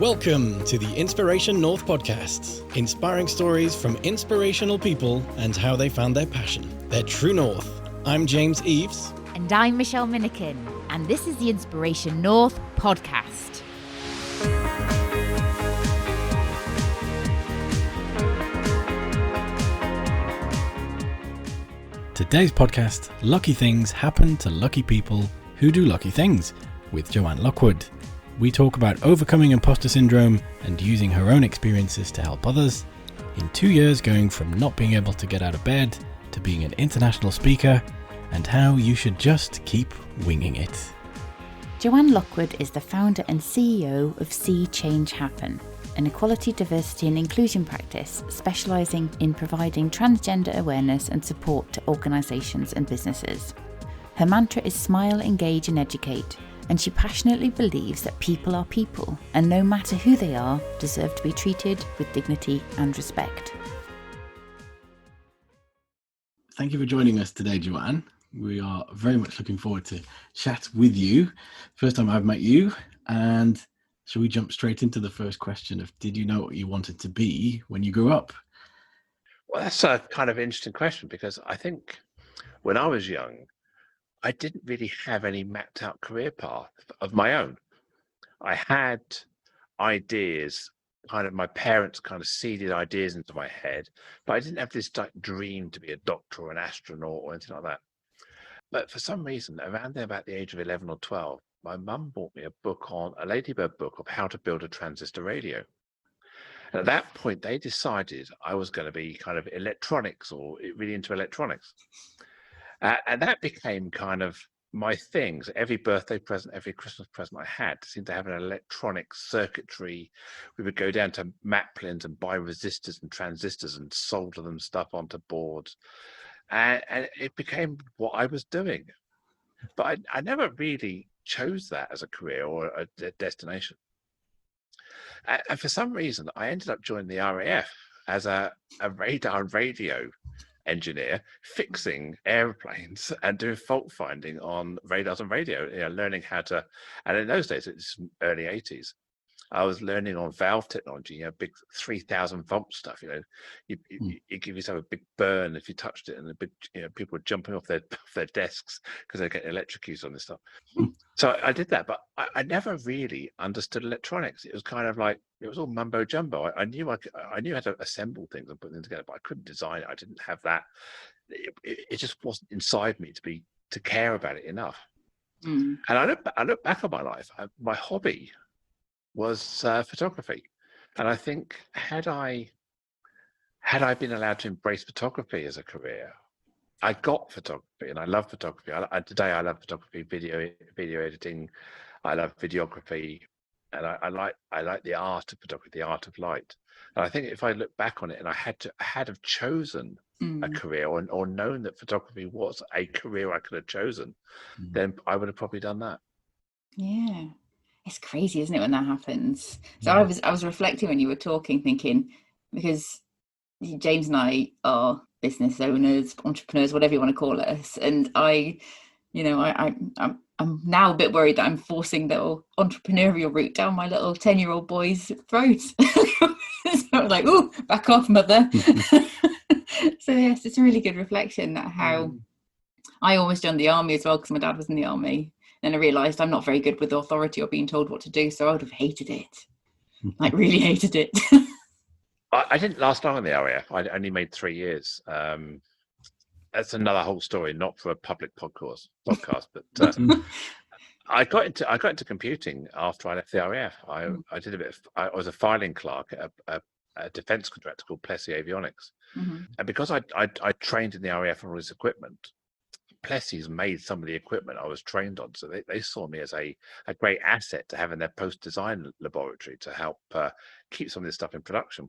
Welcome to the Inspiration North podcast, inspiring stories from inspirational people and how they found their passion, their true north. I'm James Eves. And I'm Michelle Minikin, and this is the Inspiration North podcast. Today's podcast, Lucky Things Happen to Lucky People Who Do Lucky Things, with Joanne Lockwood. We talk about overcoming imposter syndrome and using her own experiences to help others. In 2 years, going from not being able to get out of bed to being an international speaker, and how you should just keep winging it. Joanne Lockwood is the founder and CEO of See Change Happen, an equality, diversity and inclusion practice specialising in providing transgender awareness and support to organisations and businesses. Her mantra is smile, engage and educate, and she passionately believes that people are people, and no matter who they are, deserve to be treated with dignity and respect. Thank you for joining us today, Joanne. We are very much looking forward to chat with you. First time I've met you, and shall we jump straight into the first question of, did you know what you wanted to be when you grew up? Well, that's a kind of interesting question, because I think when I was young, I didn't really have any mapped out career path of my own. I had ideas, kind of my parents kind of seeded ideas into my head, but I didn't have this like dream to be a doctor or an astronaut or anything like that. But for some reason, around there about the age of 11 or 12, my mum bought me a Ladybird book of how to build a transistor radio. And at that point, they decided I was going to be kind of electronics or really into electronics. And that became kind of my thing. So every birthday present, every Christmas present I had seemed to have an electronic circuitry. We would go down to Maplins and buy resistors and transistors and solder them stuff onto boards. And it became what I was doing. But I never really chose that as a career or a destination. And for some reason, I ended up joining the RAF as a radar and radio engineer, fixing airplanes and doing fault finding on radars and radio, learning how to, and in those days, it's early 80s, I was learning on valve technology, big 3,000 volt stuff, you give yourself a big burn if you touched it, and the big, people were jumping off their desks because they're getting electrocuted on this stuff. So I did that, but I never really understood electronics. It was kind of like, it was all mumbo jumbo. I knew how to assemble things and put them together, but I couldn't design it. I didn't have that. It just wasn't inside me to care about it enough. And I look back on my life. My hobby was photography, and I think had I been allowed to embrace photography as a career, I got photography, and I love photography. Today I love photography, video editing. I love videography, and I like the art of photography, the art of light. And I think if I look back on it, and I had have chosen a career or known that photography was a career I could have chosen, then I would have probably done that. Yeah. It's crazy, isn't it, when that happens? So I was reflecting when you were talking, thinking, because James and I are business owners, entrepreneurs, whatever you want to call us, and I'm now a bit worried that I'm forcing the entrepreneurial route down my little 10-year-old boy's throat. So I'm like, "Ooh, back off, mother." So yes, it's a really good reflection that how I almost joined the army as well, because my dad was in the army. Then I realised I'm not very good with authority or being told what to do, so I would have hated it. Like, really hated it. I didn't last long in the RAF. I only made 3 years. That's another whole story, not for a public podcast. But I got into computing after I left the RAF. I was a filing clerk at a defence contractor called Plessy Avionics, and because I trained in the RAF on all this equipment, Plessy's made some of the equipment I was trained on, so they saw me as a great asset to have in their post-design laboratory to help keep some of this stuff in production.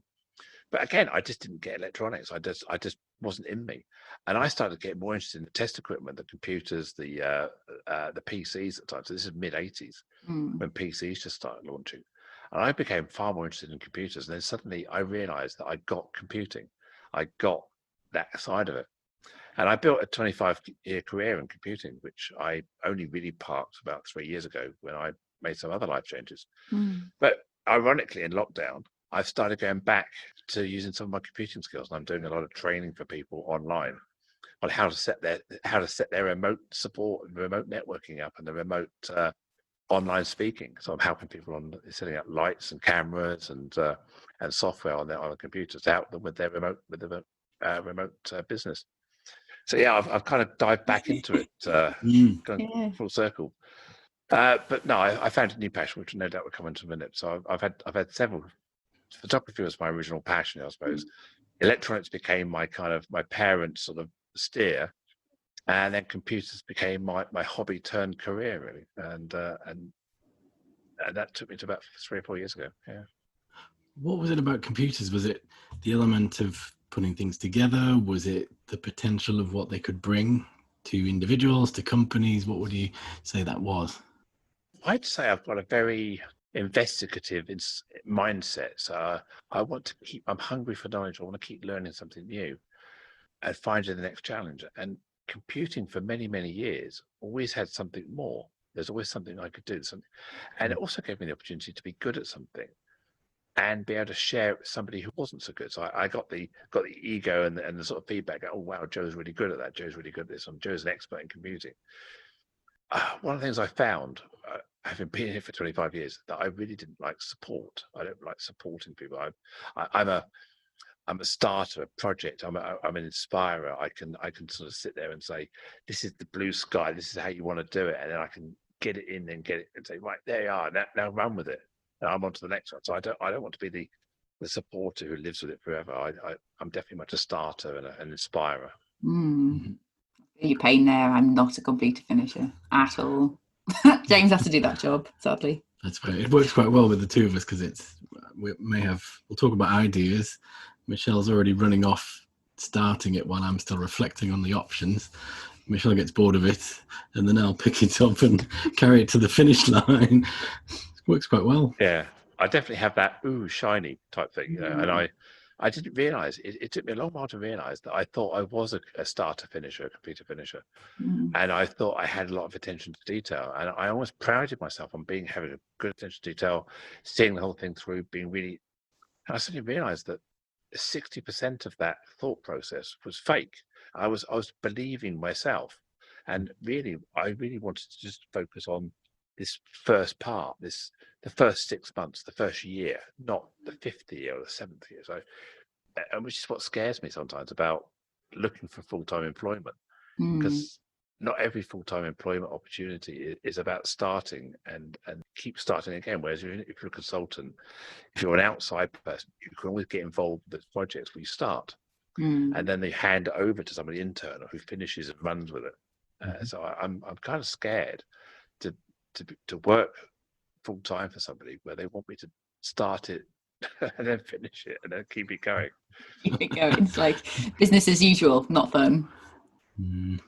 But again, I just didn't get electronics. I just wasn't in me, and I started to get more interested in the test equipment, the computers, the PCs at the time. So this is mid-80s when PCs just started launching, and I became far more interested in computers. And then suddenly I realised that I got computing, I got that side of it. And I built a 25-year career in computing, which I only really parked about 3 years ago when I made some other life changes. But ironically, in lockdown, I've started going back to using some of my computing skills, and I'm doing a lot of training for people online on how to set their remote support and remote networking up and the remote online speaking. So I'm helping people on setting up lights and cameras and software on their computers to help them with their remote business. So yeah, I've kind of dived back into it, gone full circle. But no, I found a new passion, which no doubt will come into a minute. So I've had several. Photography was my original passion, I suppose. Electronics became my parents' sort of steer, and then computers became my hobby turned career, really. And that took me to about 3 or 4 years ago. Yeah. What was it about computers? Was it the element of putting things together? Was it the potential of what they could bring to individuals, to companies? What would you say that was? I'd say I've got a very investigative mindset. So I'm hungry for knowledge. I want to keep learning something new and finding the next challenge. And computing for many, many years always had something more. There's always something I could do. And it also gave me the opportunity to be good at something and be able to share it with somebody who wasn't so good. So I got the ego and the sort of feedback. Oh, wow, Joe's really good at that. Joe's really good at this. Joe's an expert in computing. One of the things I found, having been here for 25 years, that I really didn't like support. I don't like supporting people. I'm a starter, a project. I'm an inspirer. I can sort of sit there and say, this is the blue sky. This is how you want to do it, and then I can get it in and get it and say, right, there you are. Now run with it. And I'm on to the next one. So I don't want to be the supporter who lives with it forever. I'm definitely much a starter and an inspirer. Your pain there. I'm not a completer finisher at all. James has to do that job, sadly. That's right. It works quite well with the two of us because we'll talk about ideas. Michelle's already running off, starting it while I'm still reflecting on the options. Michelle gets bored of it, and then I'll pick it up and carry it to the finish line. It works quite well. Yeah, I definitely have that shiny type thing, and I didn't realize it took me a long while to realize that I thought I was a starter finisher, a completer finisher, and I thought I had a lot of attention to detail, and I almost prided myself on having a good attention to detail, seeing the whole thing through, being really. And I suddenly realized that 60% of that thought process was fake. I was believing myself, and I really wanted to just focus on this first part, the first 6 months, the first year, not the 5th year or the 7th year. So, and which is what scares me sometimes about looking for full-time employment, because not every full-time employment opportunity is about starting and keep starting again. Whereas if you're a consultant, if you're an outside person, you can always get involved with projects where you start, and then they hand it over to somebody internal who finishes and runs with it. So I'm kind of scared to work full time for somebody where they want me to start it and then finish it and then keep it going. It's like business as usual, not fun. No,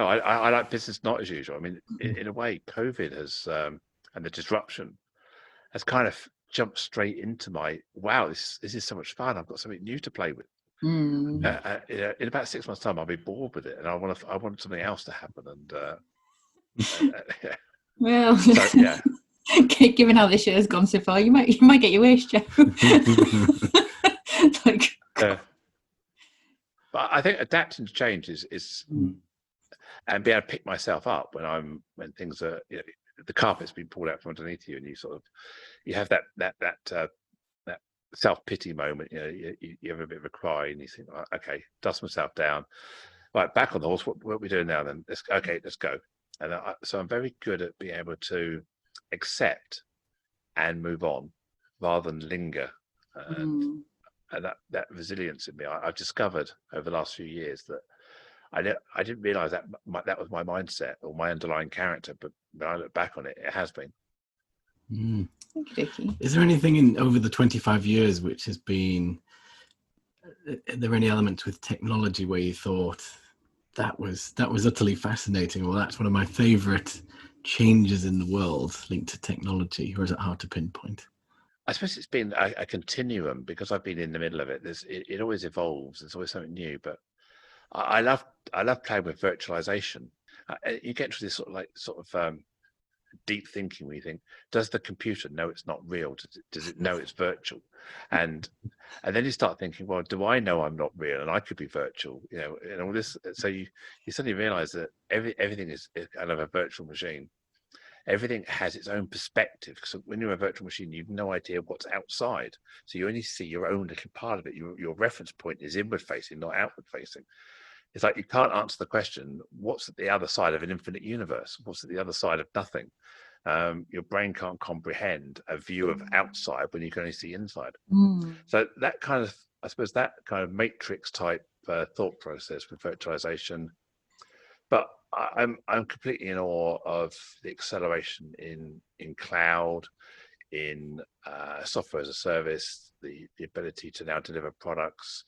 I like business not as usual. I mean, in a way, COVID has and the disruption has kind of jumped straight into my wow. This is so much fun. I've got something new to play with. In about 6 months' time, I'll be bored with it, and I want something else to happen. Well, so, yeah. Given how this year has gone so far, you might get your wish, Joe. But I think adapting to change is and be able to pick myself up when things are, the carpet's been pulled out from underneath you, and you have that self-pity moment. You have a bit of a cry, and you think, oh, okay, dust myself down, right, back on the horse. What are we doing now then? Let's go. And so I'm very good at being able to accept and move on rather than linger. And that resilience in me, I've discovered over the last few years that I didn't realize that was my mindset or my underlying character, but when I look back on it, it has been. Is there anything over the 25 years which has been, are there any elements with technology where you thought that was utterly fascinating, or that's one of my favorite changes in the world linked to technology, or is it hard to pinpoint? I suppose it's been a continuum, because I've been in the middle of it. It always evolves. There's always something new, but I love playing with virtualization. You get to this sort of deep thinking where you think, does the computer know it's not real? Does it know it's virtual? And then you start thinking, well, do I know I'm not real and I could be virtual? And all this. So you suddenly realize that everything is kind of a virtual machine. Everything has its own perspective. So when you're a virtual machine, you've no idea what's outside. So you only see your own little part of it. Your reference point is inward facing, not outward facing. It's like you can't answer the question, what's at the other side of an infinite universe? What's at the other side of nothing? Your brain can't comprehend a view of outside when you can only see inside. So that kind of, I suppose, that kind of matrix type thought process with virtualization. But I'm completely in awe of the acceleration in cloud, in software as a service, the ability to now deliver products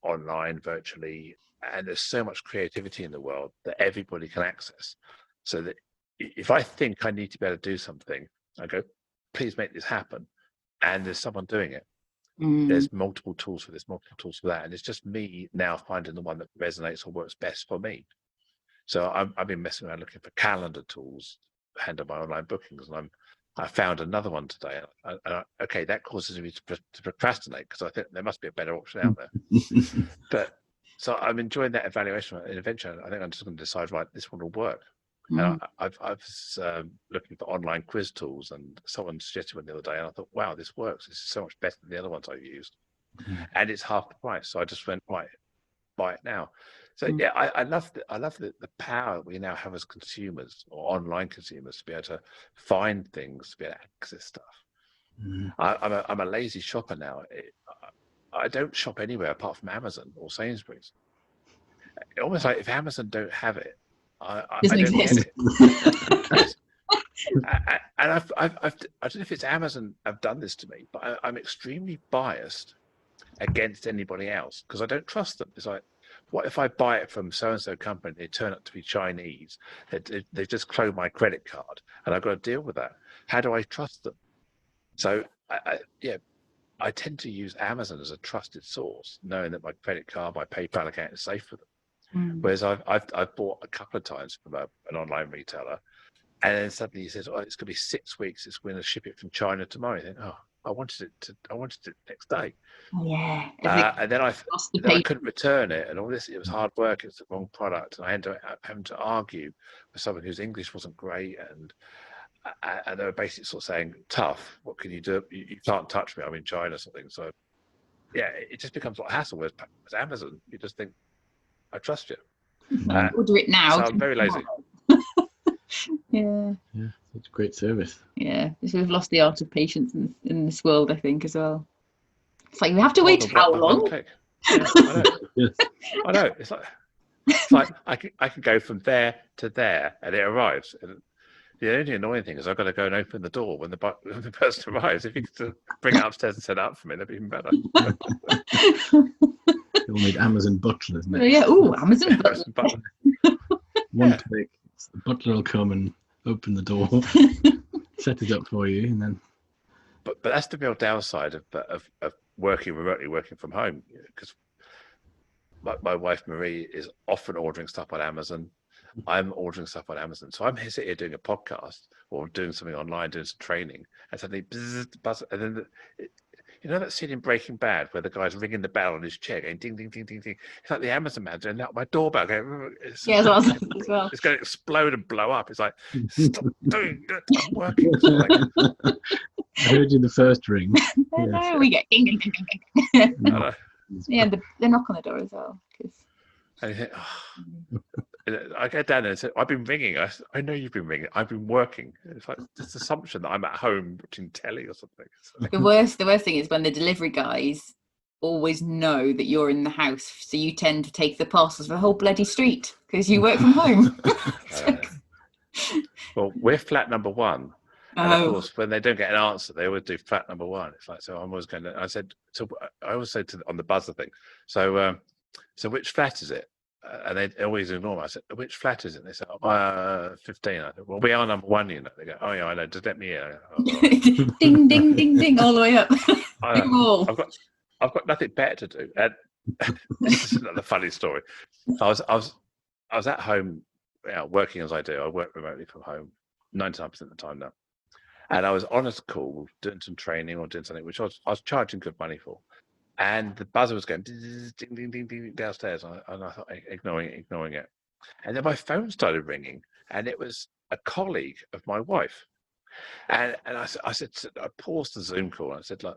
online, virtually. And there's so much creativity in the world that everybody can access. So that if I think I need to be able to do something, I go, please make this happen. And there's someone doing it. There's multiple tools for this, multiple tools for that. And it's just me now finding the one that resonates or works best for me. So I've been messing around looking for calendar tools to handle my online bookings. And I found another one today. Okay, that causes me to procrastinate because I think there must be a better option out there. But so I'm enjoying that evaluation. And eventually, I think I'm just going to decide, right, this one will work. And I was looking for online quiz tools, and someone suggested one the other day, and I thought, wow, this works. This is so much better than the other ones I've used. And it's half the price. So I just went, right, buy it now. So yeah, I love the power we now have as consumers or online consumers to be able to find things, to be able to access stuff. I'm a lazy shopper now. I don't shop anywhere apart from Amazon or Sainsbury's. Almost like if Amazon don't have it, I don't get it. And I don't know if it's Amazon have done this to me, but I'm extremely biased against anybody else because I don't trust them. It's like, what if I buy it from so-and-so company, they turn out to be Chinese, they just clone my credit card, and I've got to deal with that. How do I trust them? So I tend to use Amazon as a trusted source, knowing that my credit card, my PayPal account is safe for them. Whereas I've bought a couple of times from an online retailer, and then suddenly he says, "Oh, it's going to be 6 weeks. It's going to ship it from China tomorrow." I think, "Oh, I wanted it next day." And then I couldn't return it, and all this. It was hard work. It's the wrong product, and I ended up having to argue with someone whose English wasn't great, and they were basically sort of saying, "Tough. What can you do? You can't touch me. I'm in China," or something. So yeah, it just becomes like a hassle. Whereas Amazon, you just think, "I trust you." Order it now. So I'm very lazy. Yeah, it's a great service. Yeah, we've lost the art of patience in this world, I think, as well. It's like we have to wait how long? Yeah, I know. Yes. I know. It's like I can go from there to there, and it arrives. And the only annoying thing is I've got to go and open the door when the person arrives. If you could bring it upstairs and set it up for me, that'd be even better. You'll need Amazon Butler, isn't it? Oh, yeah. Oh, Amazon Butler. One click, the butler will come and open the door, set it up for you, and then. But that's the real downside of working remotely, working from home, because my wife Marie is often ordering stuff on Amazon. I'm ordering stuff on Amazon, so I'm sitting here doing a podcast or doing something online, doing some training, and suddenly buzz, and then you know that scene in Breaking Bad where the guy's ringing the bell on his chair, going ding ding ding ding ding. It's like the Amazon man doing that on my doorbell. It's as well. It's going to explode and blow up. It's like, stop doing that. I'm working. I heard you the first ring. Yes. We get ding ding ding ding ding. Yeah, the knock on the door as well. And you think, oh. I get down there and say, I've been ringing. I know you've been ringing. I've been working. It's like this assumption that I'm at home watching telly or something. The worst thing is when the delivery guys always know that you're in the house, so you tend to take the parcels for the whole bloody street because you work from home. Well, we're flat number 1. And of course, when they don't get an answer, they always do flat number 1. It's like, so I'm always going to, I always say on the buzzer thing, so which flat is it? And they always ignore me. I said, which flat is it? And they said, 15. I said, well, we are number 1, you know. They go, oh yeah, I know, just let me in. Ding, ding, ding, ding, all the way up. I've got nothing better to do. And this is another funny story. I was at home, working as I do. I work remotely from home. 99% of the time now. And I was on a call doing some training or doing something which I was charging good money for. And the buzzer was going ding, ding, ding, ding downstairs. And I thought, ignoring it. And then my phone started ringing, and it was a colleague of my wife. And I said, I paused the Zoom call. And I said, like,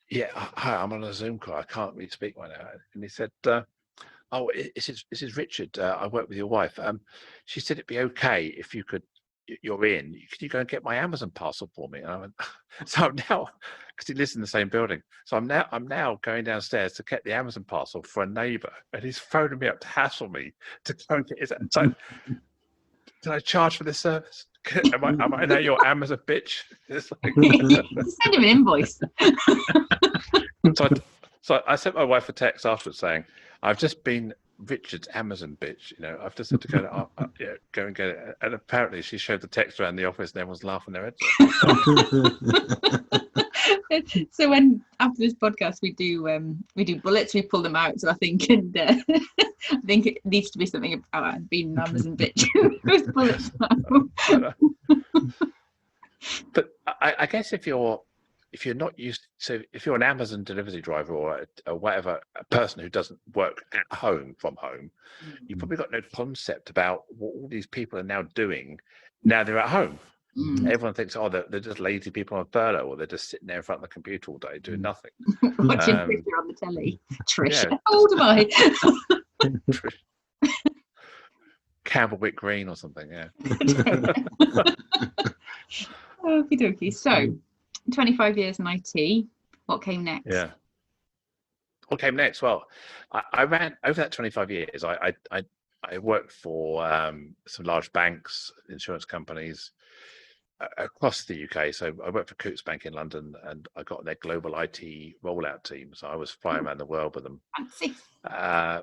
yeah, hi, I'm on a Zoom call. I can't really speak right now. And he said, oh, this is Richard. I work with your wife. She said it'd be okay if you're in. Could you go and get my Amazon parcel for me? And I went, so I'm now, because he lives in the same building. So I'm now going downstairs to get the Amazon parcel for a neighbour, and he's phoning me up to hassle me to go and get his. So, did I charge for this service? Am I now your Amazon bitch? It's like, send him an invoice. So I sent my wife a text afterwards saying, I've just been Richard's Amazon bitch. I've just had to go and get it. And apparently she showed the text around the office and everyone's laughing their heads off. So when after this podcast we do bullets, we pull them out. So I think I think it needs to be something about being an Amazon bitch with bullets now. But I guess if you're not used to, if you're an Amazon delivery driver or whatever, a person who doesn't work at home from home, you've probably got no concept about what all these people are now doing now they're at home. Everyone thinks, oh, they're just lazy people on furlough, or they're just sitting there in front of the computer all day doing nothing. Watching Twitter on the telly. Trish, how old am I? Campbellwick Green or something, yeah. Okie dokie. So, 25 years in IT. What came next? Yeah. What came next? Well, I ran over that 25 years. I worked for some large banks, insurance companies across the UK. So I worked for Coutts Bank in London, and I got their global IT rollout team. So I was flying around the world with them. Fancy. I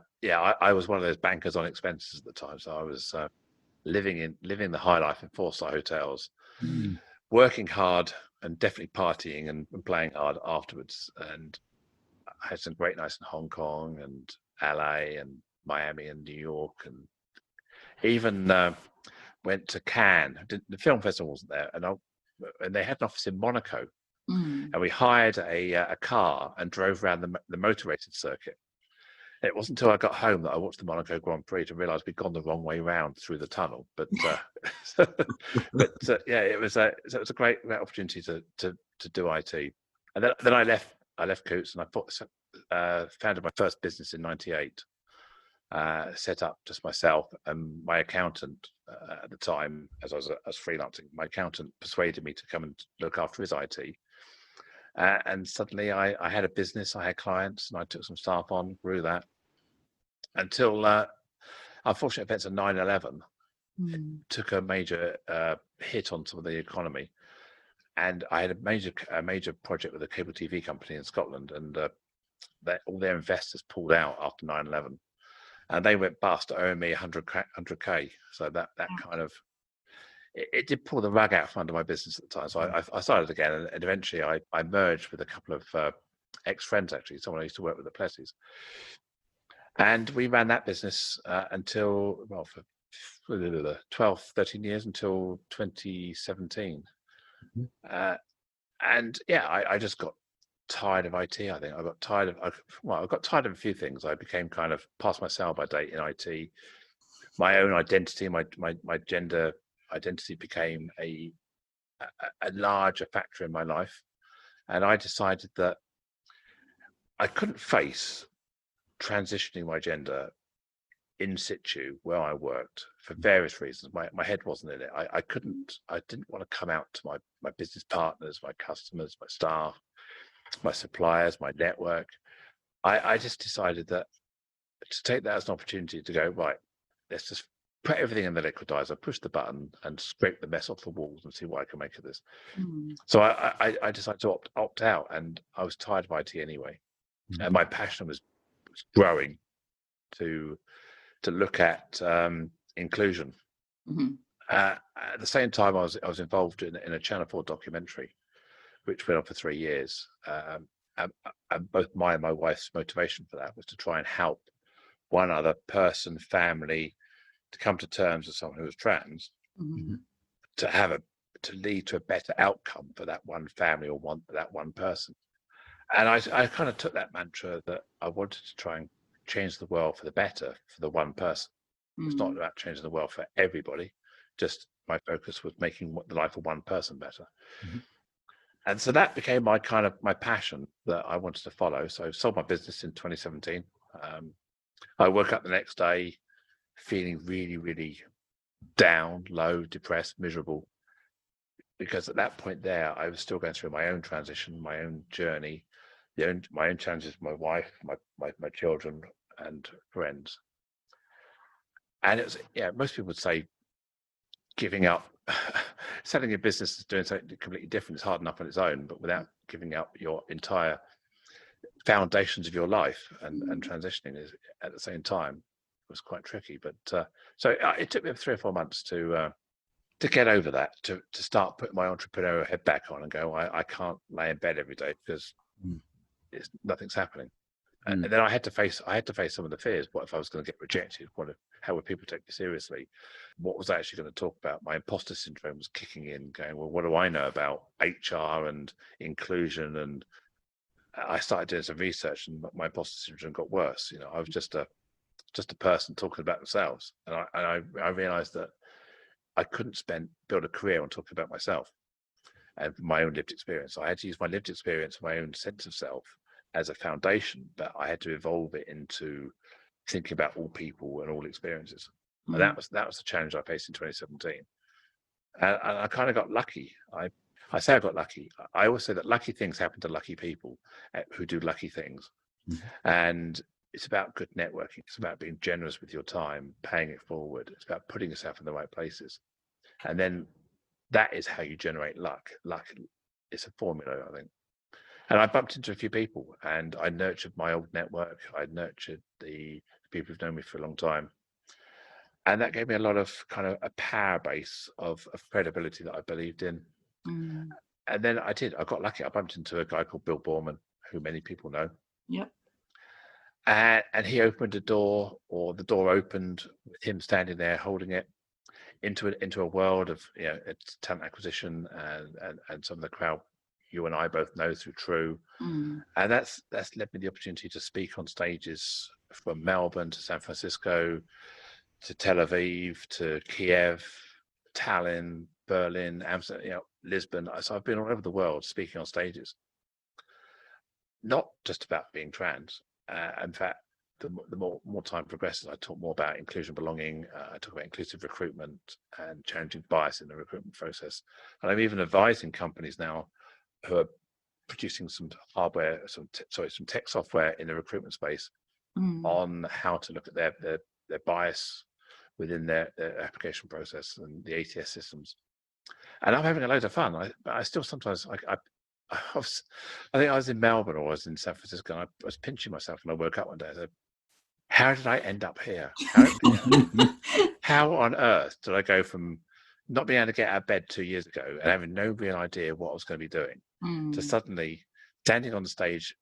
was one of those bankers on expenses at the time. So I was living the high life in 4-star hotels, working hard and definitely partying and playing hard afterwards. And I had some great nights in Hong Kong and LA and Miami and New York, and even went to Cannes. The film festival wasn't there, and they had an office in Monaco, and we hired a car and drove around the motor racing circuit. It wasn't until I got home that I watched the Monaco Grand Prix to realise we'd gone the wrong way round through the tunnel. But it was a great opportunity to do IT. And then I left Coutts, and I founded my first business in '98. Set up just myself and my accountant at the time, as I was freelancing. My accountant persuaded me to come and look after his IT. And suddenly I had a business, I had clients, and I took some staff on, grew that, until unfortunate events of 9/11 took a major hit on some of the economy. And I had a major project with a cable TV company in Scotland, and all their investors pulled out after 9/11. And they went bust, owing me 100K. So that kind of, it did pull the rug out from under my business at the time. So I started again, and eventually I merged with a couple of ex-friends, actually, someone I used to work with at Plessy's. And we ran that business until, well, for 12, 13 years, until 2017. And yeah, I just got tired of IT. I think I got tired of a few things. I became kind of past my sell-by date in IT. My own identity, my gender identity became a larger factor in my life, and I decided that I couldn't face transitioning my gender in situ where I worked for various reasons. My head wasn't in it. I didn't want to come out to my business partners, my customers, my staff, my suppliers, my network. I just decided that to take that as an opportunity to go, right, let's just put everything in the liquidizer, push the button and scrape the mess off the walls and see what I can make of this. So I decided to opt out, and I was tired of IT anyway. And my passion was growing to look at inclusion. At the same time, I was involved in a Channel 4 documentary, which went on for 3 years. And both my and my wife's motivation for that was to try and help one other person, family, to come to terms with someone who was trans, to lead to a better outcome for that one family or that one person. And I kind of took that mantra that I wanted to try and change the world for the better for the one person. It's not about changing the world for everybody. Just my focus was making the life of one person better. And so that became my passion that I wanted to follow. So I sold my business in 2017. I woke up the next day feeling really, really down, low, depressed, miserable. Because at that point there, I was still going through my own transition, my own journey, my own challenges with my wife, my children and friends. And it was, most people would say giving up, selling your business is doing something completely different. It's hard enough on its own, but without giving up your entire foundations of your life and transitioning is at the same time was quite tricky. But so it took me 3 or 4 months to get over that, to start putting my entrepreneurial head back on and go, I can't lay in bed every day because nothing's happening. And then I had to face some of the fears. What if I was going to get rejected? How would people take me seriously? What was I actually going to talk about? My imposter syndrome was kicking in, going, well, what do I know about HR and inclusion? And I started doing some research, and my imposter syndrome got worse. I was just a person talking about themselves, and I realized that I couldn't build a career on talking about myself and my own lived experience. So I had to use my lived experience, my own sense of self as a foundation, but I had to evolve it into thinking about all people and all experiences. And that was the challenge I faced in 2017. And I kind of got lucky. I say I got lucky. I always say that lucky things happen to lucky people who do lucky things. And it's about good networking. It's about being generous with your time, paying it forward. It's about putting yourself in the right places. And then that is how you generate luck. Luck is a formula, I think. And I bumped into a few people, and I nurtured my old network. I nurtured the people who've known me for a long time. And that gave me a lot of kind of a power base of credibility that I believed in. And then I got lucky. I bumped into a guy called Bill Borman, who many people know. Yep. And he opened a door, or the door opened with him standing there holding it into a world of it's talent acquisition and some of the crowd you and I both know through True. And that's led me the opportunity to speak on stages from Melbourne to San Francisco to Tel Aviv to Kiev, Tallinn, Berlin, Amsterdam, Lisbon. So I've been all over the world speaking on stages, not just about being trans. In fact, the more time progresses, I talk more about inclusion, belonging. I talk about inclusive recruitment and challenging bias in the recruitment process. And I'm even advising companies now who are producing some hardware, some tech software in the recruitment space on how to look at their bias within their application process and the ATS systems. And I'm having a load of fun. I still sometimes I think I was in Melbourne or I was in San Francisco, and I was pinching myself when I woke up one day. I said, how did I end up here? How on earth did I go from not being able to get out of bed 2 years ago and having no real idea what I was going to be doing to suddenly standing on the stage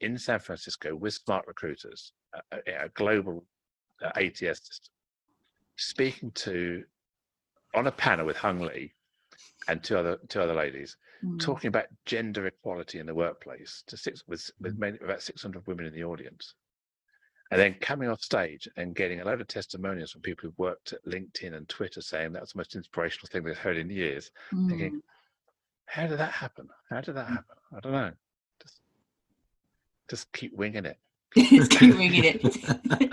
in San Francisco with smart recruiters, a global ATS system, speaking on a panel with Hung Lee and two other ladies, talking about gender equality in the workplace with about 600 women in the audience. And then coming off stage and getting a load of testimonials from people who've worked at LinkedIn and Twitter saying that was the most inspirational thing they've heard in years. Thinking, how did that happen? I don't know. Just keep winging it. Just keep winging it.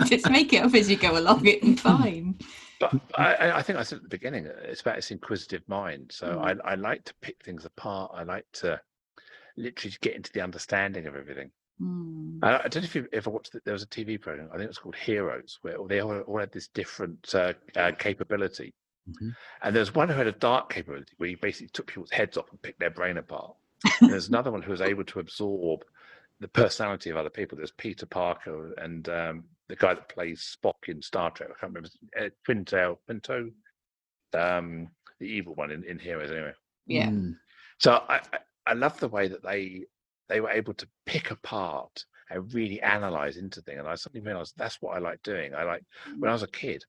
Just make it up as you go along. It'll be fine. But I think I said at the beginning, it's about this inquisitive mind. So I like to pick things apart. I like to literally get into the understanding of everything. I don't know if you ever watched there was a TV program, I think it was called Heroes, where they all had this different capability. And there's one who had a dark capability where he basically took people's heads off and picked their brain apart. And there's another one who was able to absorb the personality of other people. There's Peter Parker and the guy that plays Spock in Star Trek. I can't remember, Pinto, the evil one in Heroes anyway. Yeah. So I love the way that they were able to pick apart and really analyze into things. And I suddenly realized that's what I like doing. When I was a kid,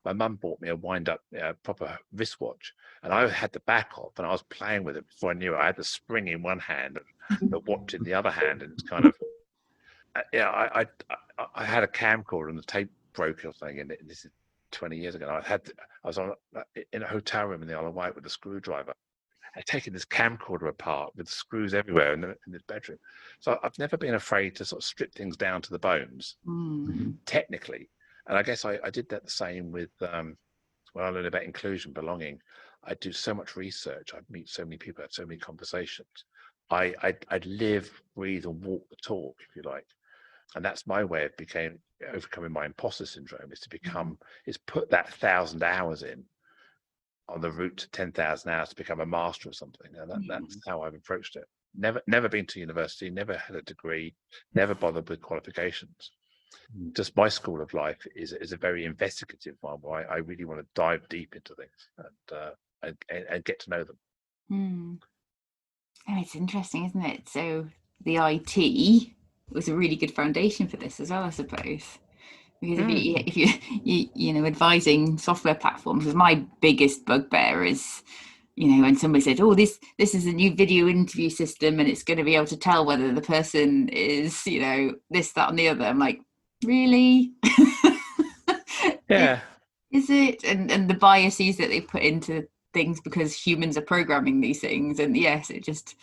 my mum bought me a wind-up proper wristwatch, and I had the back off, and I was playing with it before I knew it. I had the spring in one hand and the watch in the other hand, and it's kind of I had a camcorder and the tape broke or something, and this is 20 years ago. I was in a hotel room in the Isle of Wight with a screwdriver. I'd taken this camcorder apart with screws everywhere in this bedroom. So I've never been afraid to sort of strip things down to the bones, technically. And I guess I did that the same with when I learned about inclusion, belonging. I do so much research. I'd meet so many people, had so many conversations. I'd live, breathe, and walk the talk, if you like. And that's my way of overcoming my imposter syndrome, is put that 1,000 hours in on the route to 10,000 hours to become a master or something. And that's how I've approached it. Never been to university, never had a degree, never bothered with qualifications. Just my school of life is a very investigative one, where I really want to dive deep into things and get to know them. Oh, it's interesting, isn't it? So the IT was a really good foundation for this as well, I suppose. Because if you advising software platforms, was my biggest bugbear is, when somebody said, "Oh, this is a new video interview system, and it's going to be able to tell whether the person is, this, that, and the other." I'm like, really? Yeah. Is it? And the biases that they put into things because humans are programming these things, and yes, it just,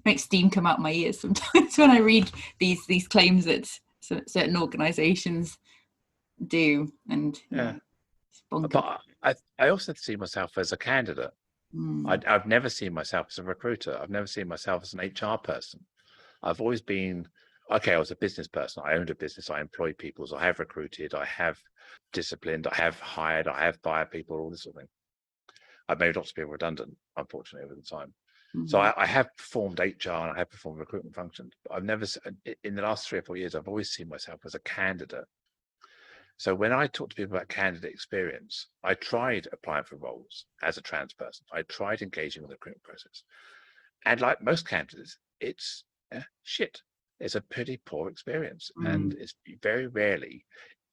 makes steam come out my ears sometimes when I read these claims that certain organizations do. And but I also see myself as a candidate. I've never seen myself as a recruiter. I've never seen myself as an HR person. I've always been, I was a business person. I owned a business. I employed people. So I have recruited. I have disciplined. I have hired. I have fired people. All this sort of thing. I've made lots of people redundant, unfortunately, over the time. So I have performed HR and I have performed recruitment functions. But I've never, in the last 3 or 4 years, I've always seen myself as a candidate. So when I talk to people about candidate experience, I tried applying for roles as a trans person. I tried engaging with the recruitment process. And like most candidates, it's shit. It's a pretty poor experience. And it's very rarely,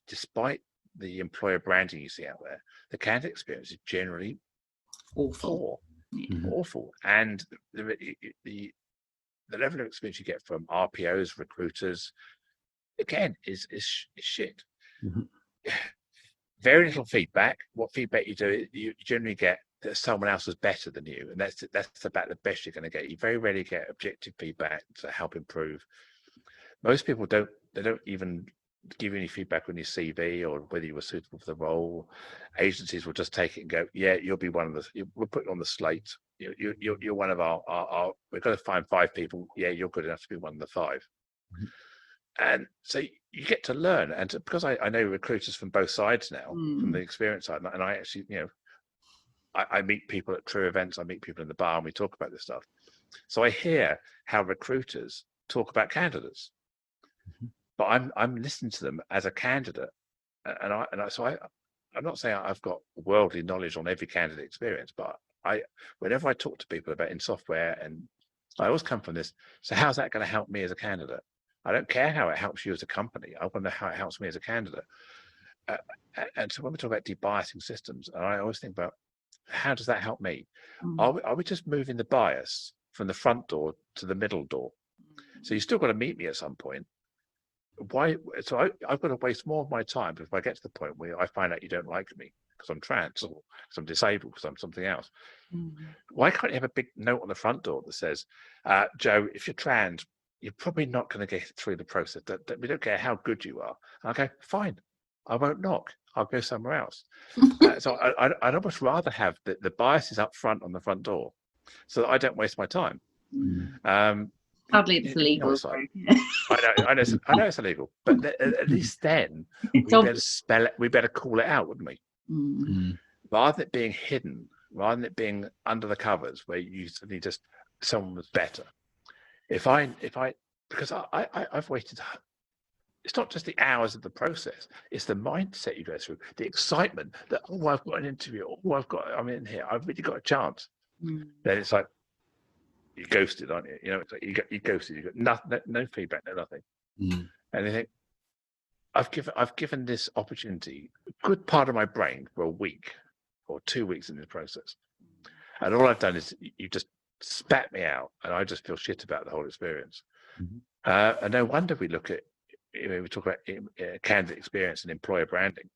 despite the employer branding you see out there, the candidate experience is generally awful. Awful. And the level of experience you get from RPOs, recruiters, again, is shit. Very little feedback. What feedback you do, you generally get that someone else was better than you, and that's about the best you're going to get. You very rarely get objective feedback to help improve. Most people don't even give you any feedback on your CV or whether you were suitable for the role. Agencies will just take it and go, yeah, you'll be one of the, we'll put it on the slate. You're one of our we've got to find 5 people. Yeah, you're good enough to be one of the 5. And so you get to learn. And because I know recruiters from both sides now, from the experience side, and I actually, I meet people at true events, I meet people in the bar, and we talk about this stuff. So I hear how recruiters talk about candidates. But I'm listening to them as a candidate, and I'm not saying I've got worldly knowledge on every candidate experience, but whenever I talk to people about in software, and I always come from this. So how's that going to help me as a candidate? I don't care how it helps you as a company. I want to know how it helps me as a candidate. And so when we talk about debiasing systems, I always think about how does that help me? Are we just moving the bias from the front door to the middle door? So you still got to meet me at some point. Why? So I've got to waste more of my time if I get to the point where I find out you don't like me because I'm trans or because I'm disabled, because I'm something else. Why can't you have a big note on the front door that says, Joe, if you're trans, you're probably not going to get through the process. That we don't care how good you are. And I go, fine, I won't knock. I'll go somewhere else. So I'd almost rather have the biases up front on the front door so that I don't waste my time. Sadly, it's illegal. I know it's illegal, but at least then we better spell it. We better call it out, wouldn't we? Rather than it being hidden, rather than it being under the covers, where you suddenly just someone was better. Because I've waited. It's not just the hours of the process; it's the mindset you go through, the excitement that I've got an interview, I'm in here, I've really got a chance. Then it's like, you ghosted, aren't you? It's like you ghosted. You got no feedback, no nothing. And you think, I've given this opportunity a good part of my brain for a week or 2 weeks in this process, and all I've done is you just spat me out, and I just feel shit about the whole experience. And no wonder we look at, we talk about candidate experience and employer branding.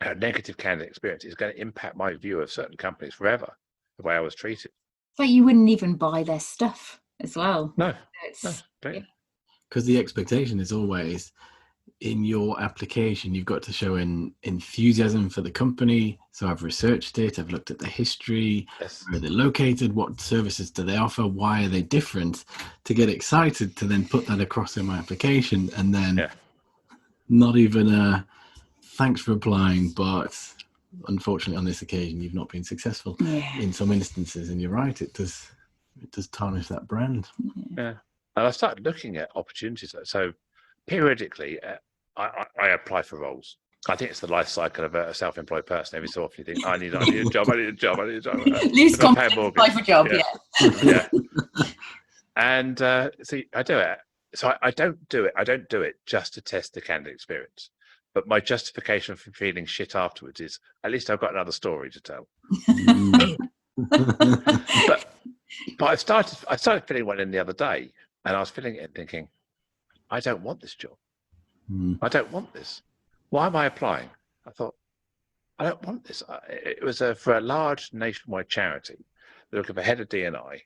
A negative candidate experience is going to impact my view of certain companies forever, the way I was treated. It's like you wouldn't even buy their stuff as well. No, It's, because the expectation is always in your application, you've got to show an enthusiasm for the company. So I've researched it, I've looked at the history, where they're located, what services do they offer, why are they different, to get excited to then put that across in my application, and then not even a thanks for applying, but unfortunately on this occasion you've not been successful in some instances. And you're right, it does tarnish that brand. And I started looking at opportunities. So periodically I apply for roles. I think it's the life cycle of a self-employed person. Every so often you think, I need a job. Lose confidence, apply for a job. And see, I do it. So I don't do it just to test the candidate experience. But my justification for feeling shit afterwards is, at least I've got another story to tell. But I started filling one in the other day, and I was filling it and thinking, I don't want this job. I don't want this. Why am I applying? I thought, I don't want this. It was for a large nationwide charity. They're looking for head of D&I.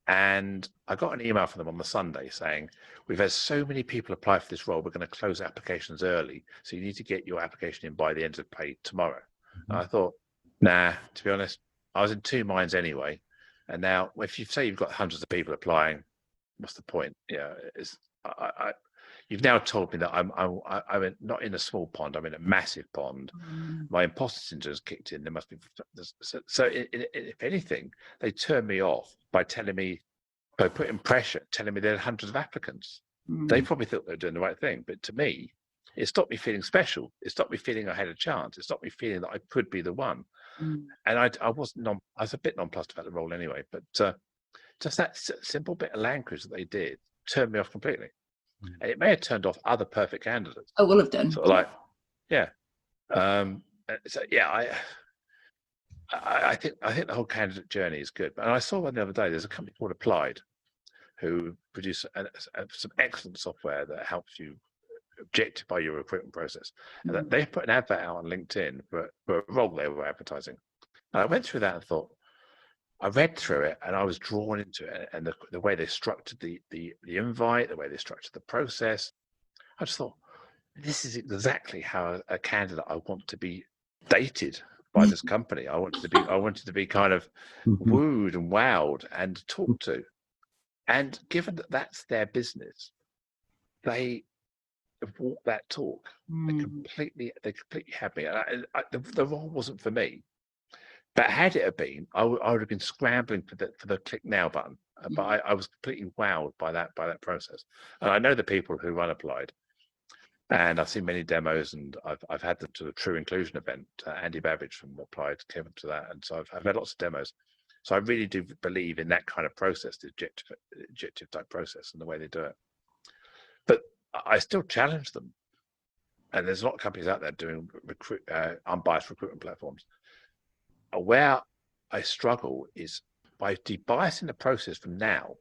And I got an email from them on the Sunday saying, we've had so many people apply for this role, we're going to close applications early. So you need to get your application in by the end of pay tomorrow. And I thought, nah, to be honest, I was in two minds anyway. And now if you say you've got hundreds of people applying, what's the point? You've now told me that I'm not in a small pond, I'm in a massive pond. My imposter syndrome has kicked in. There must be so if anything, they turned me off by putting pressure, telling me there are hundreds of applicants. They probably thought they were doing the right thing, but to me, it stopped me feeling special. It stopped me feeling I had a chance. It stopped me feeling that I could be the one. And I was a bit nonplussed about the role anyway. But just that simple bit of language that they did turned me off completely. And it may have turned off other perfect candidates. Oh, will have done. Sort of like, I think the whole candidate journey is good. And I saw one the other day. There's a company called Applied, who produce some excellent software that helps you objectify your recruitment process. And they put an advert out on LinkedIn for a role they were advertising. And I went through that and thought, I read through it and I was drawn into it, and the way they structured the invite, the way they structured the process. I just thought, this is exactly how a candidate I want to be dated by this company. I wanted to be kind of wooed and wowed and talked to. And given that that's their business, they have walked that talk. They completely had me. The role wasn't for me. But had it have been, I would have been scrambling for the click now button. But I was completely wowed by that process. And I know the people who run Applied, and I've seen many demos, and I've had them to the True Inclusion event. Andy Babbage from Applied came up to that, and so I've had lots of demos. So I really do believe in that kind of process, the objective type process, and the way they do it. But I still challenge them, and there's a lot of companies out there doing unbiased recruitment platforms. Where I struggle is by debiasing the process from now,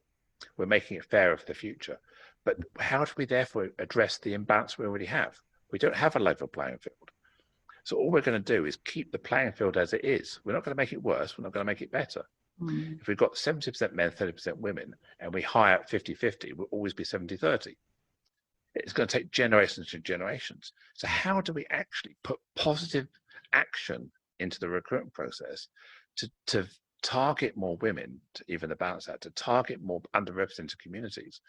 we're making it fairer for the future. But how do we therefore address the imbalance we already have? We don't have a level playing field. So all we're going to do is keep the playing field as it is. We're not going to make it worse. We're not going to make it better. If we've got 70% men, 30% women, and we hire 50-50, we'll always be 70-30. It's going to take generations and generations. So how do we actually put positive action into the recruitment process to target more women, to even the balance out, to target more underrepresented communities?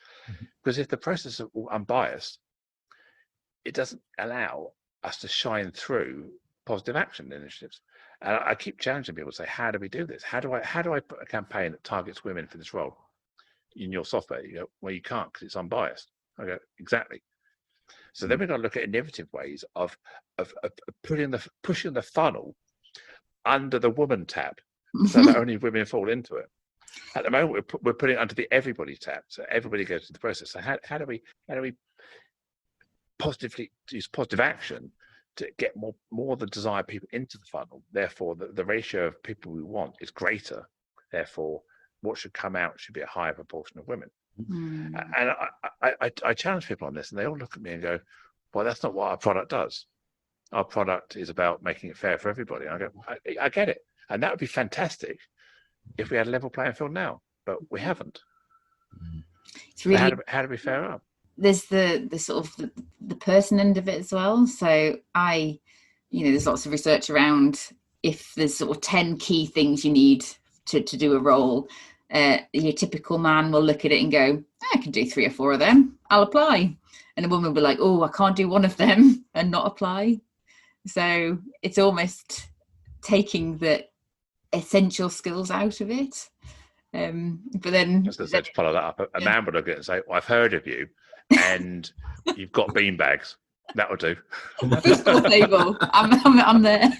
Because if the process is all unbiased, it doesn't allow us to shine through positive action initiatives. And I keep challenging people to say, how do we do this? How do I put a campaign that targets women for this role in your software? You go, well, you can't because it's unbiased. I go, exactly. So then we've got to look at innovative ways of pushing the funnel under the woman tab, so that only women fall into it. At the moment, we're putting it under the everybody tab, so everybody goes through the process. So how do we use positive action to get more of the desired people into the funnel. Therefore, the ratio of people we want is greater. Therefore, what should come out should be a higher proportion of women. And I challenge people on this, and they all look at me and go, well, that's not what our product does. Our product is about making it fair for everybody. I go, I get it. And that would be fantastic if we had a level playing field now, but we haven't. It's really, so how do we fare up? There's the sort of the person end of it as well. So there's lots of research around if there's sort of 10 key things you need to do a role. Your typical man will look at it and go, I can do 3 or 4 of them, I'll apply. And a woman will be like, oh, I can't do 1 of them and not apply. So it's almost taking the essential skills out of it. But then just to follow that up, a man would look at it and say, well, I've heard of you and you've got beanbags. That'll do. Football table. I'm there.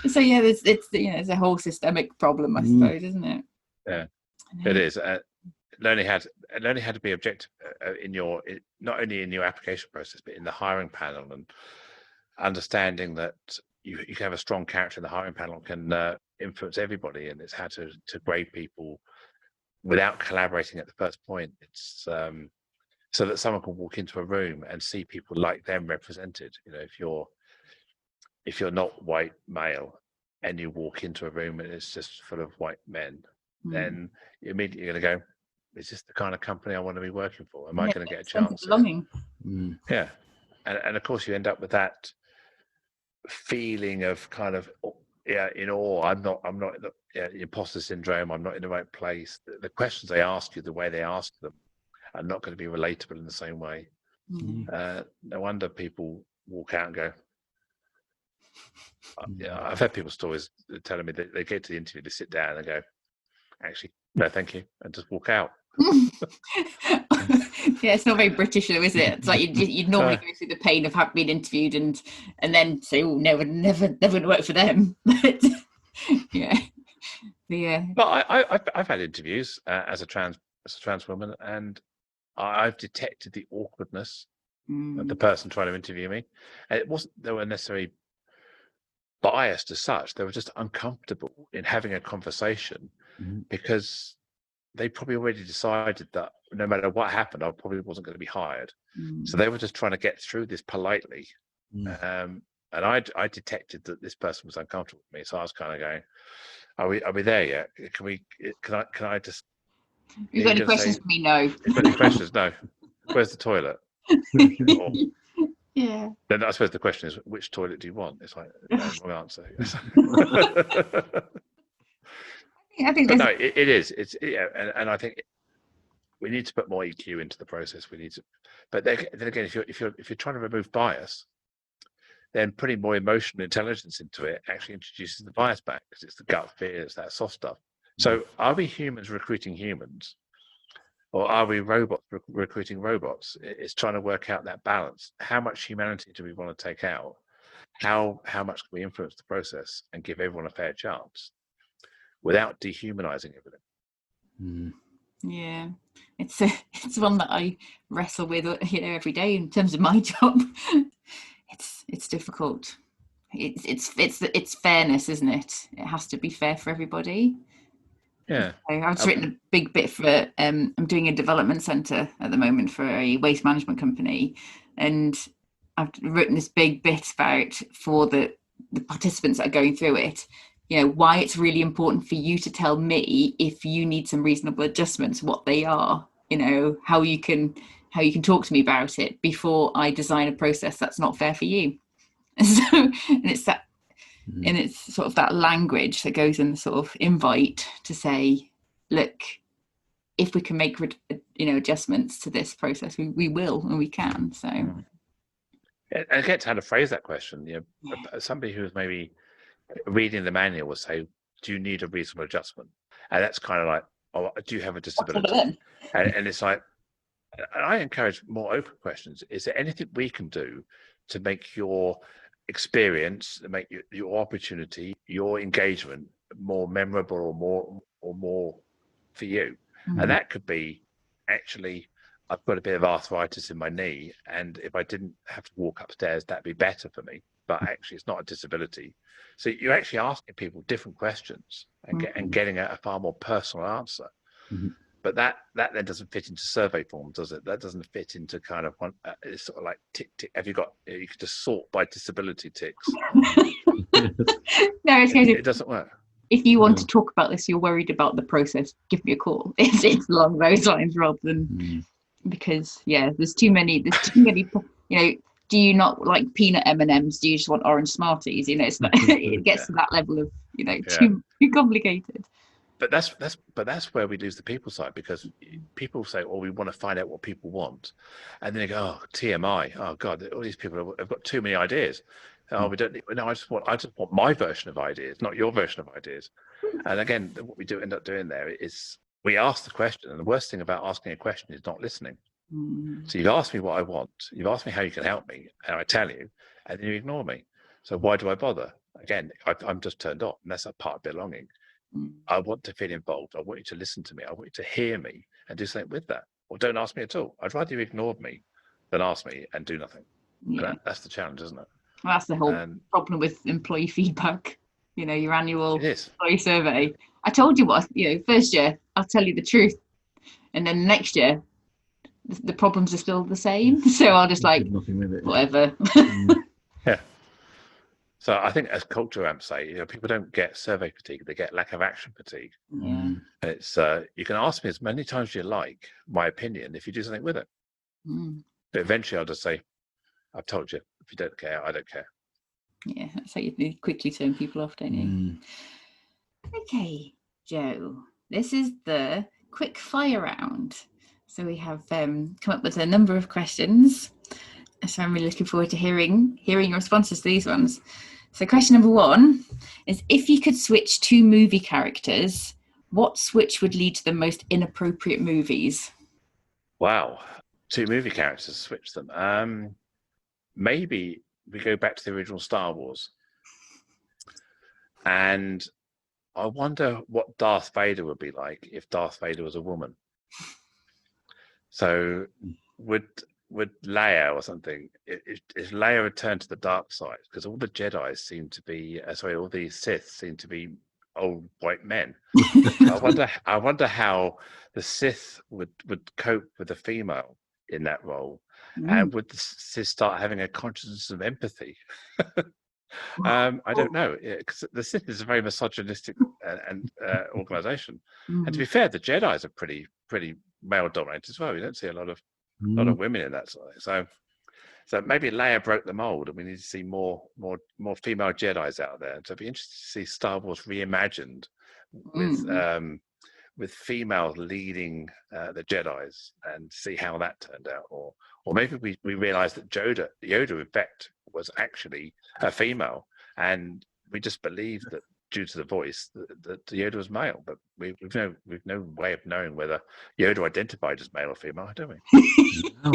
So yeah, it's a whole systemic problem, I suppose, isn't it? Yeah, it is. Learning how to be objective not only in your application process, but in the hiring panel, and understanding that you can have a strong character in the hiring panel can influence everybody, and it's how to grade people without collaborating at the first point. It's so that someone can walk into a room and see people like them represented. If you're not white male and you walk into a room and it's just full of white men, then you're immediately going to go, is this the kind of company I want to be working for? Am I going to get a chance? Belonging. Yeah. And of course you end up with that feeling of kind of, in awe. I'm not imposter syndrome. I'm not in the right place. The questions they ask you, the way they ask them, are not going to be relatable in the same way. No wonder people walk out and go, I've had people's stories telling me that they get to the interview, they sit down and go, actually, no, thank you, and just walk out. Yeah, it's not very British though, is it? It's like you'd normally go through the pain of having been interviewed and then say, oh, never going to work for them. But But I've had interviews as a trans woman, and I've detected the awkwardness of the person trying to interview me. And it wasn't they were necessarily biased as such. They were just uncomfortable in having a conversation because they probably already decided that no matter what happened, I probably wasn't going to be hired. So they were just trying to get through this politely. And I detected that this person was uncomfortable with me. So I was kind of going, are we there yet? Can I just... You've got any questions for me? No. You've got any questions? No. Where's the toilet? Yeah. Then I suppose the question is, which toilet do you want? It's like, no, wrong answer. I think but no, it is. It's and I think we need to put more EQ into the process. We need to, but then again, if you're trying to remove bias, then putting more emotional intelligence into it actually introduces the bias back, because it's the gut fear, it's that soft stuff. So are we humans recruiting humans, or are we robots recruiting robots? It's trying to work out that balance. How much humanity do we want to take out? How much can we influence the process and give everyone a fair chance without dehumanizing everything? Yeah, it's one that I wrestle with every day in terms of my job. It's difficult. It's fairness, isn't it? It has to be fair for everybody. Yeah, I've just written a big bit for I'm doing a development centre at the moment for a waste management company, and I've written this big bit about for the participants that are going through it, why it's really important for you to tell me if you need some reasonable adjustments, what they are, how you can talk to me about it before I design a process that's not fair for you. And it's that. And it's sort of that language that goes in the sort of invite to say, look, if we can make adjustments to this process, we will, and we can. So I get how to phrase that question. Somebody who's maybe reading the manual will say, do you need a reasonable adjustment? And that's kind of like, oh, do you have a disability? And it's like, and I encourage more open questions. Is there anything we can do to make your experience, make your opportunity, your engagement more memorable or more for you? And that could be, actually, I've got a bit of arthritis in my knee, and if I didn't have to walk upstairs, that'd be better for me. But actually, it's not a disability. So you're actually asking people different questions and getting a far more personal answer. Mhm. But that then doesn't fit into survey forms, does it? That doesn't fit into kind of one. It's sort of like tick tick. Have you got? You could just sort by disability ticks. No, it's It doesn't work. if you want to talk about this, you're worried about the process, give me a call. It's along those lines rather than because there's too many, do you not like peanut M&Ms? Do you just want orange Smarties? It's not, it gets to that level of, too complicated. But that's where we lose the people side, because people say, "Oh, we want to find out what people want," and then they go, "Oh, TMI. Oh God, all these people have got too many ideas. Oh, we don't. No, I just want my version of ideas, not your version of ideas." And again, what we do end up doing there is we ask the question, and the worst thing about asking a question is not listening. So you've asked me what I want, you've asked me how you can help me, and I tell you, and then you ignore me. So why do I bother? Again, I'm just turned off, and that's a part of belonging. I want to feel involved. I want you to listen to me. I want you to hear me and do something with that. Or don't ask me at all. I'd rather you ignored me than ask me and do nothing. And that's the challenge, isn't it? Well, that's the whole problem with employee feedback. Your annual employee survey. I told you what, first year, I'll tell you the truth. And then next year, the problems are still the same. So I'll just nothing with it. Whatever. Yeah. So I think, as culture amps say, people don't get survey fatigue; they get lack of action fatigue. Yeah. It's you can ask me as many times as you like my opinion if you do something with it. But eventually, I'll just say, "I've told you. If you don't care, I don't care." Yeah, that's how you quickly turn people off, don't you? Okay, Joe. This is the quick fire round. So we have come up with a number of questions. So I'm really looking forward to hearing your responses to these ones. So question number 1 is, if you could switch 2 movie characters, what switch would lead to the most inappropriate movies? Wow. 2 movie characters, switch them. Maybe we go back to the original Star Wars. And I wonder what Darth Vader would be like if Darth Vader was a woman. So would Leia or something, if Leia returned to the dark side, because all the Jedi seem to be, all the Sith seem to be old white men. I wonder how the Sith would cope with a female in that role, and would the Sith start having a consciousness of empathy? I don't know, because the Sith is a very misogynistic organization, and to be fair, the Jedi's are pretty male dominated as well. You don't see a lot of women in that side. So maybe Leia broke the mold, and we need to see more female Jedis out there. So it'd be interesting to see Star Wars reimagined with females leading the Jedis, and see how that turned out. Or maybe we realised that Yoda in fact was actually a female, and we just believed that due to the voice that Yoda was male. But we've no way of knowing whether Yoda identified as male or female, don't we? No.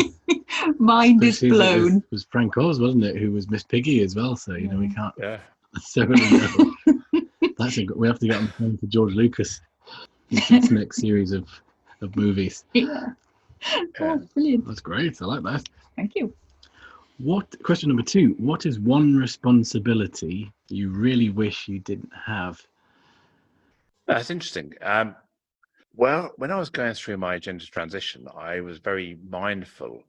Mind is blown. It was Frank Oz, wasn't it, who was Miss Piggy as well? So we can't necessarily know. We have to get on the phone to George Lucas in his next series of movies. Oh, brilliant. That's great. I like that. Thank you. Question number 2, what is one responsibility you really wish you didn't have? That's interesting. Well, when I was going through my gender transition, I was very mindful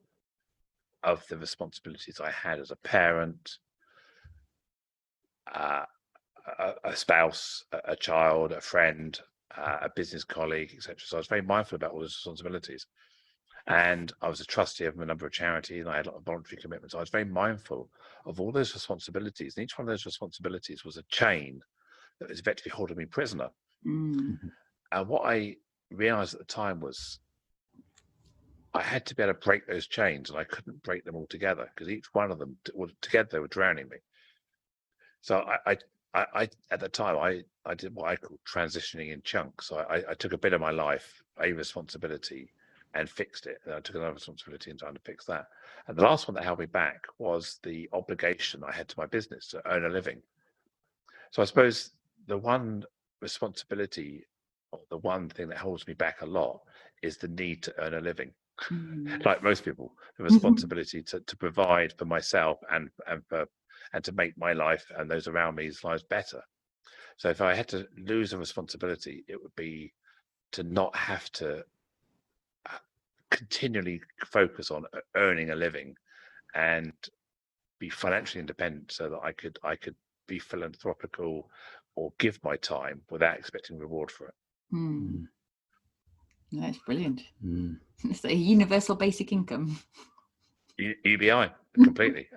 of the responsibilities I had as a parent, a spouse, a child, a friend, a business colleague, etc. So I was very mindful about all those responsibilities. And I was a trustee of a number of charities, and I had a lot of voluntary commitments. I was very mindful of all those responsibilities. And each one of those responsibilities was a chain that was effectively holding me prisoner. And what I realized at the time was I had to be able to break those chains, and I couldn't break them all together, because each one of them together they were drowning me. So I at the time I did what I call transitioning in chunks. So I took a bit of my life, a responsibility, and fixed it. And I took another responsibility and tried to fix that. And the last one that held me back was the obligation I had to my business to earn a living. So I suppose the one responsibility, or the one thing that holds me back a lot, is the need to earn a living. like most people, the responsibility to provide for myself and to make my life and those around me's lives better. So if I had to lose a responsibility, it would be to not have to continually focus on earning a living and be financially independent, so that I could be philanthropical or give my time without expecting reward for it. That's brilliant. It's a universal basic income. UBI completely.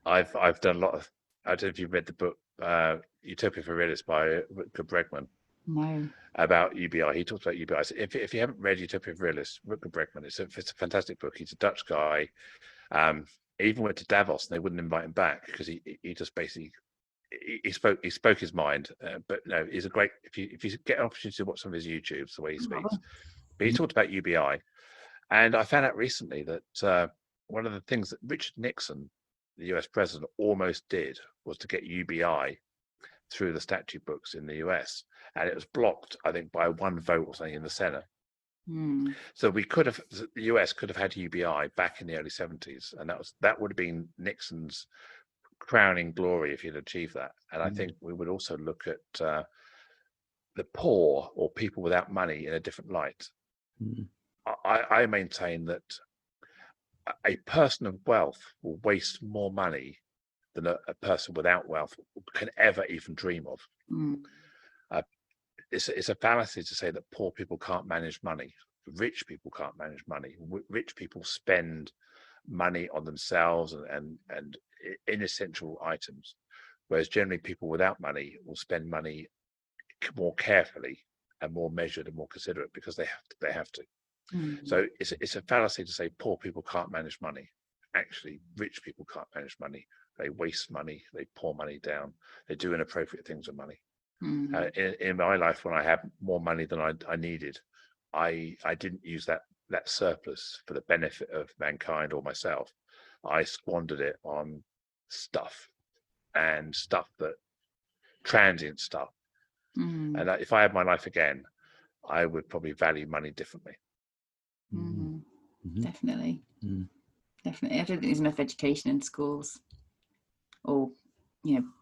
I've done a lot of. I don't know if you've read the book Utopia for Realists by Rutger Bregman. No. About UBI. He talks about UBI. So if you haven't read Utopia for Realists, Rutger Bregman, it's a fantastic book. He's a Dutch guy. He even went to Davos and they wouldn't invite him back because he just basically he spoke his mind. But no, he's a great. If you get an opportunity to watch some of his YouTubes, the way he speaks, but he talked about UBI, and I found out recently that one of the things that Richard Nixon, the US president, almost did was to get UBI through the statute books in the US, and it was blocked, I think, by one vote or something in the Senate. So the US could have had UBI back in the early 70s, and that would have been Nixon's crowning glory if he'd achieved that. And I think we would also look at the poor or people without money in a different light. I maintain that a person of wealth will waste more money than a person without wealth can ever even dream of. It's a fallacy to say that poor people can't manage money. Rich people can't manage money. Rich people spend money on themselves and inessential items, whereas generally people without money will spend money more carefully and more measured and more considerate because they have to. So it's a fallacy to say poor people can't manage money. Actually, rich people can't manage money. They waste money. They pour money down. They do inappropriate things with money. In my life, when I had more money than I needed, I didn't use that surplus for the benefit of mankind or myself. I squandered it on stuff that transient stuff. And if I had my life again, I would probably value money differently. Definitely. Definitely. I don't think there's enough education in schools or,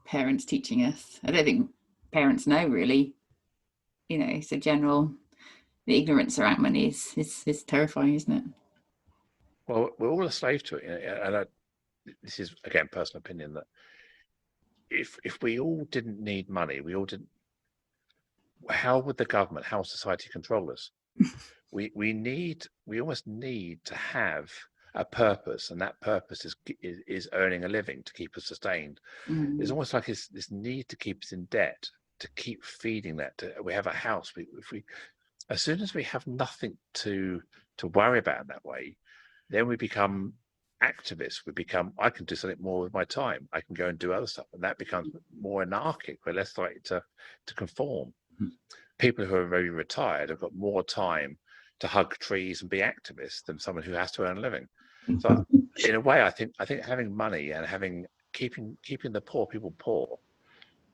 parents teaching us. I don't think parents know really, so the ignorance around money is terrifying, isn't it? Well, we're all a slave to it. And this is, again, personal opinion, that if we all didn't need money, how would the government, how would society control us? We almost need to have a purpose, and that purpose is earning a living to keep us sustained. It's almost like it's this need to keep us in debt, to keep feeding that. We have a house. As soon as we have nothing to worry about in that way, then we become activists. I can do something more with my time. I can go and do other stuff, and that becomes more anarchic. We're less likely to conform. People who are very retired have got more time to hug trees and be activists than someone who has to earn a living. So in a way, I think having money and keeping the poor people poor,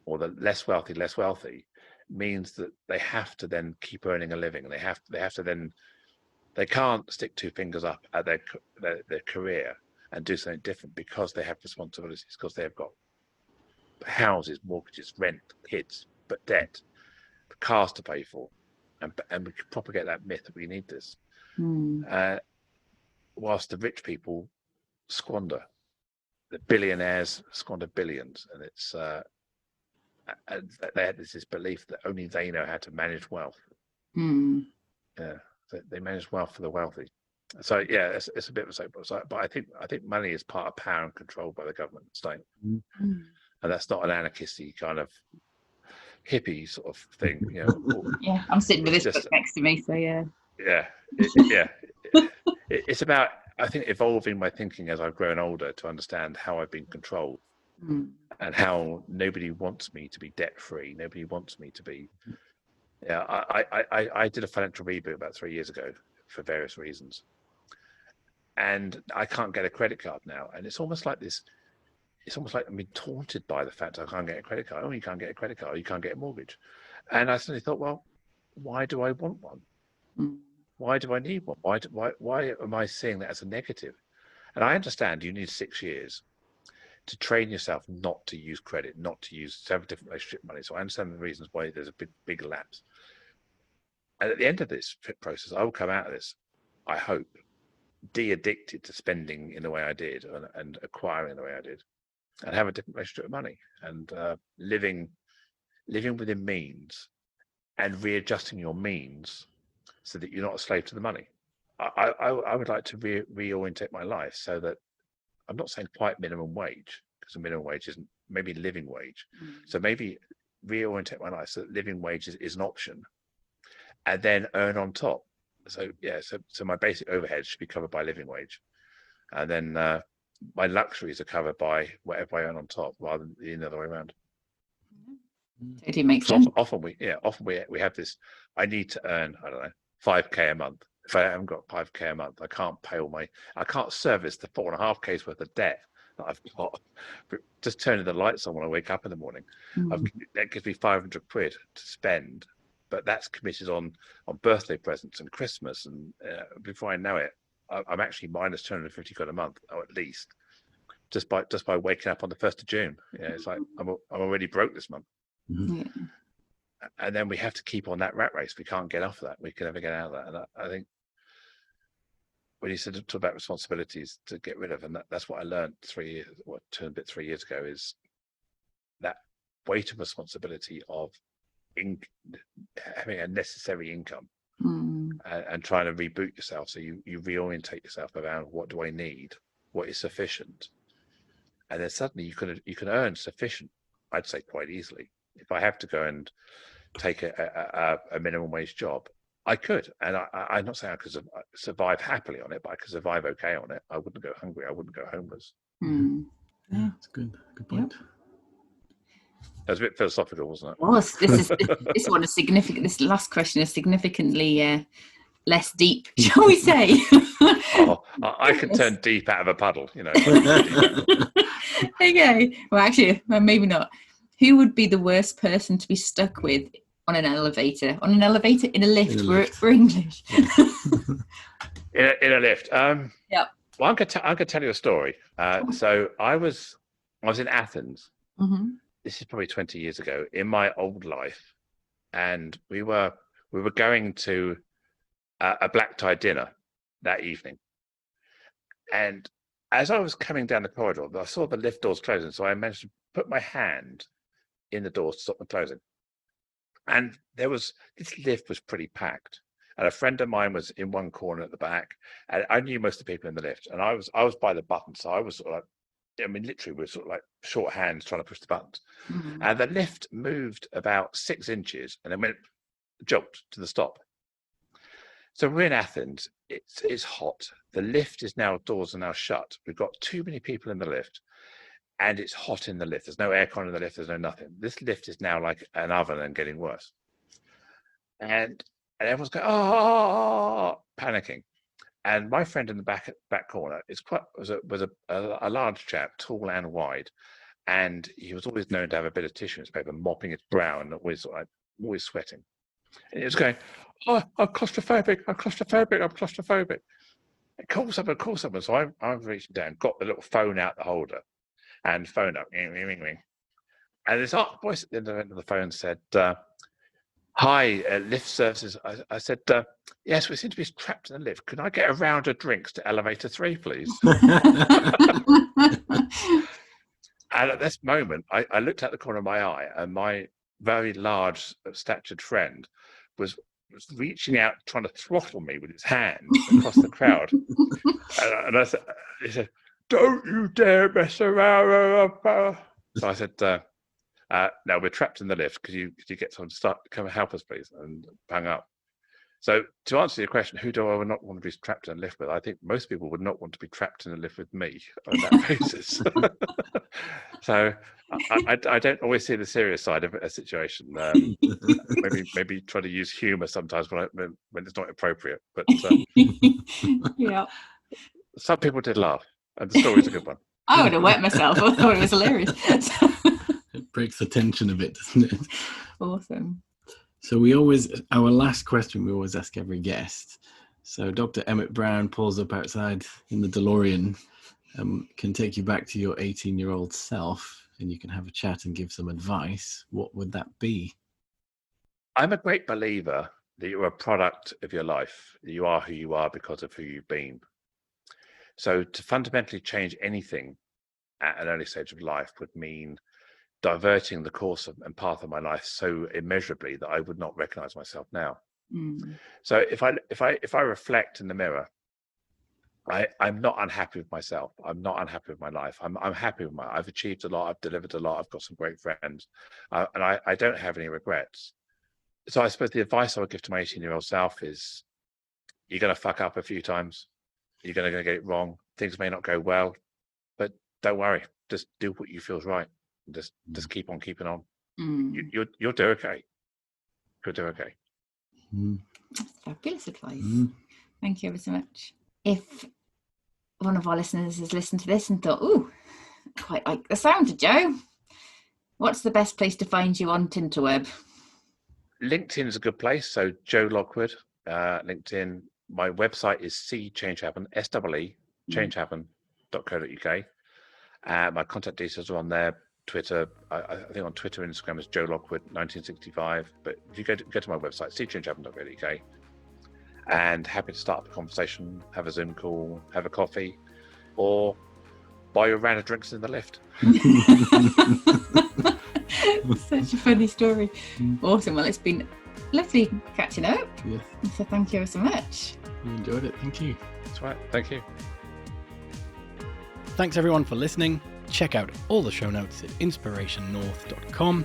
or the less wealthy, means that they have to then keep earning a living. They have to then, they can't stick two fingers up at their career and do something different because they have responsibilities, because they've got houses, mortgages, rent, kids, but debt, cars to pay for. And we could propagate that myth that we need this. Whilst the rich people squander, the billionaires squander billions, and it's there's this belief that only they know how to manage wealth. They manage wealth for the wealthy. So yeah, it's a bit of a soapbox. But I think money is part of power and controlled by the government and state, and that's not an anarchisty kind of hippie sort of thing, Yeah, I'm sitting with this book next to me, so yeah. It's about, I think, evolving my thinking as I've grown older to understand how I've been controlled, and how nobody wants me to be debt free. Nobody wants me to be. I did a financial reboot about 3 years ago for various reasons, and I can't get a credit card now, and it's almost like this. It's almost like I'm being taunted by the fact I can't get a credit card. Oh, you can't get a credit card. You can't get a mortgage. And I suddenly thought, well, why do I want one? Why do I need one? Why am I seeing that as a negative? And I understand you need 6 years to train yourself not to use credit, not to use several different relationship money. So I understand the reasons why there's a big lapse. And at the end of this process, I will come out of this, I hope, de-addicted to spending in the way I did and acquiring the way I did, and have a different relationship with money, and living within means and readjusting your means so that you're not a slave to the money. I would like to reorientate my life so that I'm not saying quite minimum wage, because the minimum wage isn't, maybe living wage. So maybe reorientate my life so that living wage is an option, and then earn on top. So yeah, so my basic overhead should be covered by living wage, and then my luxuries are covered by whatever I earn on top, rather than the other way around. Totally makes sense. Often we have this. I need to earn, I don't know, 5k a month. If I haven't got 5k a month, I can't service the 4.5k's worth of debt that I've got. Just turning the lights on when I wake up in the morning, that gives me 500 quid to spend. But that's committed on birthday presents and Christmas, and before I know it, I'm actually minus 250 quid a month, or at least, just by waking up on the 1st of June. Yeah, it's like I'm already broke this month. Mm-hmm. Yeah. And then we have to keep on that rat race. We can't get off of that. We can never get out of that. And I think when you said to talk about responsibilities to get rid of, and that's what I learned 3 years ago, is that weight of responsibility of having a necessary income and trying to reboot yourself. So you reorientate yourself around, what do I need? What is sufficient? And then suddenly you can earn sufficient, I'd say, quite easily. If I have to go and take a minimum wage job, I could. And I'm not saying I could survive happily on it, but I could survive okay on it. I wouldn't go hungry. I wouldn't go homeless. Yeah, that's good point. Yep. That was a bit philosophical, wasn't it? Well, this one is significant. This last question is significantly less deep, shall we say? I can turn deep out of a puddle, you know. Okay. Well, actually, maybe not. Who would be the worst person to be stuck with on an elevator? On an elevator, in a lift. We're English. in a lift. Yep. Well, I'm gonna tell you a story. So I was in Athens. Mm-hmm. This is probably 20 years ago, in my old life, and we were going to a black tie dinner that evening. And as I was coming down the corridor, I saw the lift doors closing, so I managed to put my hand in the doors to stop them closing. And this lift was pretty packed, and a friend of mine was in one corner at the back, and I knew most of the people in the lift, and I was by the button, so I was sort of like, I mean, literally, we're sort of like short hands trying to push the buttons. Mm-hmm. And the lift moved about 6 inches and then jumped to the stop. So we're in Athens. It's hot. The lift is now, doors are now shut. We've got too many people in the lift, and it's hot in the lift. There's no aircon in the lift. There's no nothing. This lift is now like an oven and getting worse. And everyone's going, panicking. And my friend in the back corner was a large chap, tall and wide, and he was always known to have a bit of tissue in his paper, mopping his brow, and always sweating. And he was going, "Oh, I'm claustrophobic. And call someone. So I reached down, got the little phone out the holder, and phone up, ring. And this voice at the end of the phone said, "Hi, lift services." I said, "Yes, we seem to be trapped in the lift. Can I get a round of drinks to elevator 3, please?" And at this moment, I looked out the corner of my eye, and my very large statured friend was reaching out, trying to throttle me with his hand across the crowd. And he said, "Don't you dare mess around." So I said, "No, we're trapped in the lift. Could you get someone to come and help us, please?" And hung up. So to answer your question, who do I not want to be trapped in a lift with? I think most people would not want to be trapped in a lift with me on that basis. So I don't always see the serious side of a situation. Maybe try to use humour sometimes when it's not appropriate. But yeah, some people did laugh, and the story's a good one. I would have wet myself. I thought it was hilarious. It breaks the tension a bit, doesn't it? Awesome. So our last question we always ask every guest, So Dr. Emmett Brown pulls up outside in the DeLorean, can take you back to your 18-year-old self, and you can have a chat and give some advice. What would that be? I'm a great believer that you're a product of your life. You are who you are because of who you've been. So to fundamentally change anything at an early stage of life would mean diverting the course and path of my life so immeasurably that I would not recognize myself now. So if I reflect in the mirror, I'm not unhappy with myself. I'm not unhappy with my life. I'm happy with I've achieved a lot. I've delivered a lot. I've got some great friends, and I don't have any regrets. So I suppose the advice I would give to my 18-year-old self is, you're going to fuck up a few times. You're going to get it wrong. Things may not go well, but don't worry. Just do what you feel is right. Just keep on keeping on. You'll do okay. You'll do okay. That's fabulous advice. Thank you ever so much. If one of our listeners has listened to this and thought, "Ooh, I quite like the sound of Joe," what's the best place to find you on Tinterweb? LinkedIn is a good place. So Joe Lockwood, LinkedIn. My website is changehappen, SEE, changehappen.co.uk. My contact details are on there. Twitter, I think on Twitter and Instagram is Joe Lockwood 1965. But if you go to my website, changehappen.co.uk, and happy to start the conversation, have a Zoom call, have a coffee, or buy your round of drinks in the lift. Such a funny story. Awesome. Well, it's been lovely catching up. Yes. So thank you so much. You enjoyed it. Thank you. That's right. Thank you. Thanks everyone for listening. Check out all the show notes at inspirationnorth.com.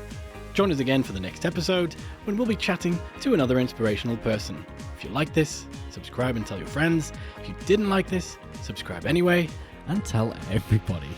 Join us again for the next episode, when we'll be chatting to another inspirational person. If you like this, subscribe and tell your friends. If you didn't like this, subscribe anyway and tell everybody.